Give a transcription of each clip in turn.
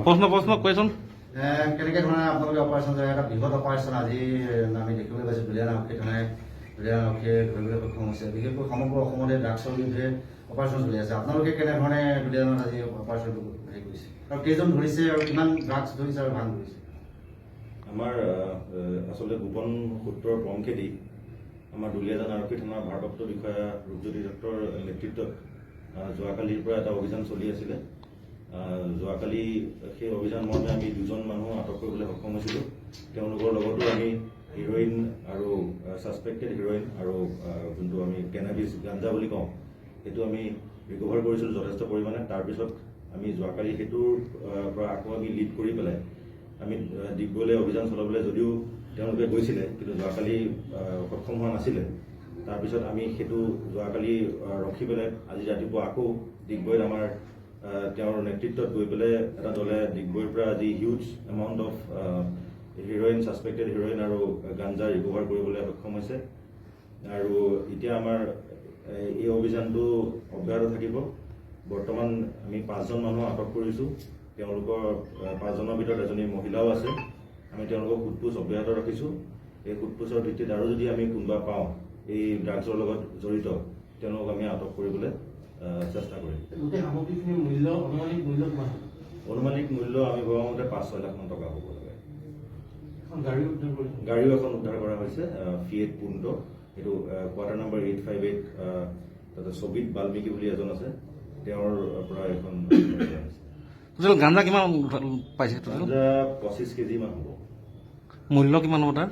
প্ৰশ্ন কোৱেশ্যন কেনেকৈ ধৰণে আপোনালোকে অপাৰেশ্যন এটা বৃহৎ অপাৰেশ্যন আজি আমি দেখিবলৈ পাইছোঁ দুলীয়াজান আৰক্ষী থানাই দুলীয়াজান আৰক্ষীয়ে ধৰিবলৈ সক্ষম হৈছে বিশেষকৈ সমগ্ৰ অসমতে ড্ৰাগছৰ বিৰুদ্ধে অপাৰেশ্যন চলি আছে আপোনালোকে কেনেধৰণে দুলীয়াজানত আজি অপাৰেশ্যনটো হেৰি কৰিছে আৰু কেইজন ধৰিছে আৰু কিমান ড্ৰাগছ ধৰিছে আৰু ভাং ধৰিছে আমাৰ আচলতে গোপন সূত্ৰৰ ক্ৰম খেদি আমাৰ দুলীয়াজান আৰক্ষী থানাৰ ভাৰপ্ৰাপ্ত বিষয়া ৰূপজ্যোতি দত্তৰ নেতৃত্বত যোৱাকালিৰ পৰা এটা অভিযান চলি আছিলে যোৱাকালি সেই অভিযান মৰ্মে আমি দুজন মানুহ আটক কৰিবলৈ সক্ষম হৈছিলোঁ তেওঁলোকৰ লগতো আমি হিৰইন আৰু ছাছপেক্টেড হিৰইন আৰু যোনটো আমি কেনাবিছ গাঞ্জা বুলি কওঁ সেইটো আমি ৰিকভাৰ কৰিছিলোঁ যথেষ্ট পৰিমাণে তাৰপিছত আমি যোৱাকালি সেইটোৰ পৰা আকৌ আমি লিড কৰি পেলাই আমি ডিগবৈলৈ অভিযান চলাবলৈ যদিও তেওঁলোকে গৈছিলে কিন্তু যোৱাকালি সক্ষম হোৱা নাছিলে তাৰপিছত আমি সেইটো যোৱাকালি ৰখি পেলাই আজি ৰাতিপুৱা আকৌ ডিগবৈত আমাৰ তেওঁৰ নেতৃত্বত গৈ পেলাই এটা দলে ডিগবৈৰ পৰা আজি huge amount of heroine suspected heroine আৰু গাঞ্জা ৰিকভাৰ কৰিবলৈ সক্ষম হৈছে আৰু এতিয়া আমাৰ এই অভিযানটো অব্যাহত থাকিব বৰ্তমান আমি 5জন মানুহ আটক কৰিছোঁ তেওঁলোকৰ 5জনৰ ভিতৰত এজনী মহিলাও আছে আমি তেওঁলোকক সোধপোছ অব্যাহত ৰাখিছোঁ এই সোধপোছৰ ভিত্তিত আৰু যদি আমি কোনোবা পাওঁ এই ড্ৰাগছৰ লগত জড়িত তেওঁলোকক আমি আটক কৰিবলৈ চেষ্টা কৰিম অনুমানিক মূল্য আমি ভবা মতে 5-6 লাখ মান টকা হ'ব লাগে গাড়ীও এখন উদ্ধাৰ কৰা হৈছে ফিয়েট পুণ্টো এইটো কোৱাৰ্টাৰ নম্বৰ 858 তাতে ছবিত বাল্মিকী বুলি এজন আছে তেওঁৰ পৰা এখন টোটেল গাঞ্জা কিমান পাইছে গাঞ্জা 25 কেজি মান হ'ব মূল্য কিমান হ'ব তাৰ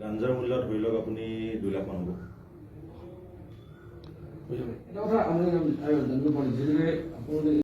গাঞ্জাৰ মূল্য ধৰি লওক আপুনি 2 লাখ মান হ'ব এটা কথা আমি জানিব পাৰিম যেনেকৈ আপোনালোকে